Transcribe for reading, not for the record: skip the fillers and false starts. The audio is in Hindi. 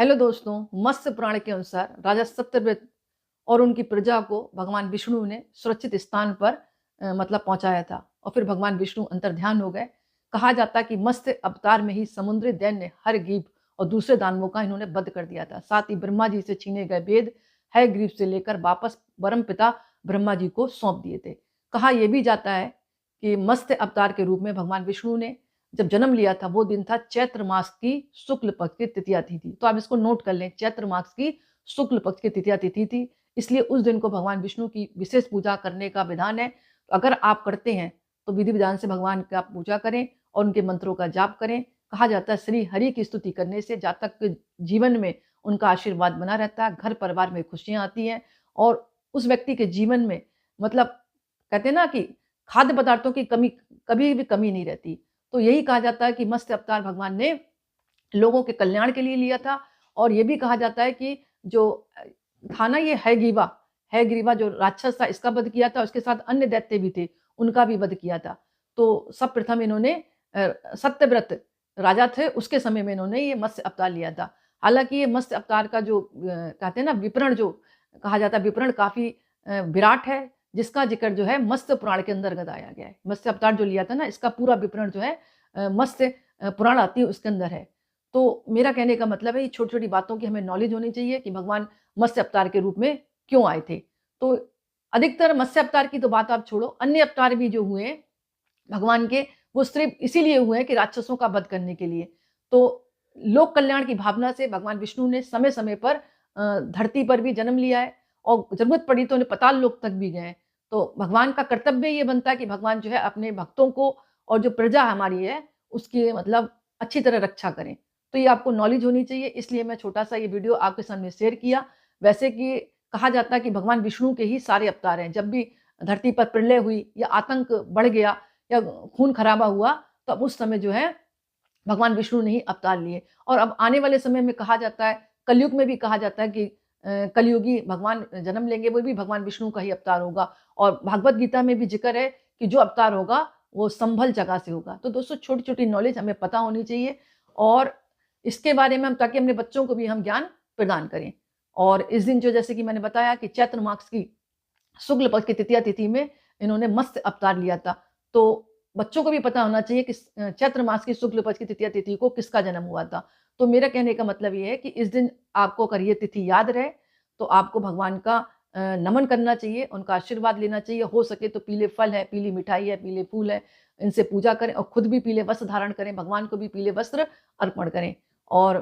हेलो दोस्तों, मत्स्य पुराण के अनुसार राजा सत्यव्रत और उनकी प्रजा को भगवान विष्णु ने सुरक्षित स्थान पर मतलब पहुंचाया था और फिर भगवान विष्णु अंतर्ध्यान हो गए। कहा जाता है कि मत्स्य अवतार में ही समुद्री दैन्य हरग्रीव और दूसरे दानवों का इन्होंने वध कर दिया था। साथ ही ब्रह्मा जी से छीने गए वेद हयग्रीव से लेकर वापस परम पिता ब्रह्मा जी को सौंप दिए थे। कहा यह भी जाता है कि मत्स्य अवतार के रूप में भगवान विष्णु ने जब जन्म लिया था वो दिन था चैत्र मास की शुक्ल पक्ष की तृतीया तिथि। तो आप इसको नोट कर लें, चैत्र मास की शुक्ल पक्ष की तृतीया तिथि थी, इसलिए उस दिन को भगवान विष्णु की विशेष पूजा करने का विधान है। तो अगर आप करते हैं तो विधि विधान से भगवान का पूजा करें और उनके मंत्रों का जाप करें। कहा जाता है श्री हरि की स्तुति करने से जातक के जीवन में उनका आशीर्वाद बना रहता है, घर परिवार में खुशियां आती हैं और उस व्यक्ति के जीवन में मतलब कहते हैं ना कि खाद्य पदार्थों की कमी कभी भी कमी नहीं रहती। तो यही कहा जाता है कि मत्स्य अवतार भगवान ने लोगों के कल्याण के लिए लिया था। और ये भी कहा जाता है कि जो था ना ये हयग्रीवा जो राक्षस था इसका वध किया था, उसके साथ अन्य दैत्य भी थे, उनका भी वध किया था। तो सब प्रथम इन्होंने सत्यव्रत राजा थे उसके समय में इन्होंने ये मत्स्य अवतार लिया था। हालांकि ये मत्स्य अवतार का जो कहते हैं ना विवरण जो कहा जाता है विवरण काफी विराट है, जिसका जिक्र जो है मत्स्य पुराण के अंतर्गत आया गया है। मत्स्य अवतार जो लिया था ना इसका पूरा विवरण जो है मत्स्य पुराण आती है उसके अंदर है। तो मेरा कहने का मतलब है ये छोटी छोटी बातों की हमें नॉलेज होनी चाहिए कि भगवान मत्स्य अवतार के रूप में क्यों आए थे। तो अधिकतर मत्स्य अवतार की तो बात आप छोड़ो, अन्य अवतार भी जो हुए भगवान के वो सिर्फ इसीलिए हुए हैं कि राक्षसों का वध करने के लिए। तो लोक कल्याण की भावना से भगवान विष्णु ने समय समय पर धरती पर भी जन्म लिया है और जरूरत पड़ी तो उन्हें पाताल लोक तक भी गए। तो भगवान का कर्तव्य ये बनता है कि भगवान जो है अपने भक्तों को और जो प्रजा हमारी है उसकी मतलब अच्छी तरह रक्षा करें। तो ये आपको नॉलेज होनी चाहिए, इसलिए मैं छोटा सा ये वीडियो आपके सामने शेयर किया। वैसे कि कहा जाता है कि भगवान विष्णु के ही सारे अवतार हैं। जब भी धरती पर प्रलय हुई या आतंक बढ़ गया या खून खराबा हुआ तो अब उस समय जो है भगवान विष्णु ने ही अवतार लिए। और अब आने वाले समय में कहा जाता है, कलयुग में भी कहा जाता है कि कलयुगी भगवान जन्म लेंगे, वो भी भगवान विष्णु का ही अवतार होगा। और भागवत गीता में भी जिक्र है कि जो अवतार होगा वो संभल जगह से होगा। तो दोस्तों छोटी छोटी नॉलेज हमें पता होनी चाहिए और इसके बारे में हम ताकि अपने बच्चों को भी हम ज्ञान प्रदान करें। और इस दिन जो जैसे कि मैंने बताया कि चैत्र मास की शुक्ल पक्ष की तृतीया तिथि में इन्होंने मत्स्य अवतार लिया था। तो बच्चों को भी पता होना चाहिए कि चैत्र मास की शुक्ल पक्ष की तृतीया तिथि को किसका जन्म हुआ था। तो मेरा कहने का मतलब ये है कि इस दिन आपको अगर ये तिथि याद रहे तो आपको भगवान का नमन करना चाहिए, उनका आशीर्वाद लेना चाहिए। हो सके तो पीले फल है, पीली मिठाई है, पीले फूल है, इनसे पूजा करें और खुद भी पीले वस्त्र धारण करें, भगवान को भी पीले वस्त्र अर्पण करें। और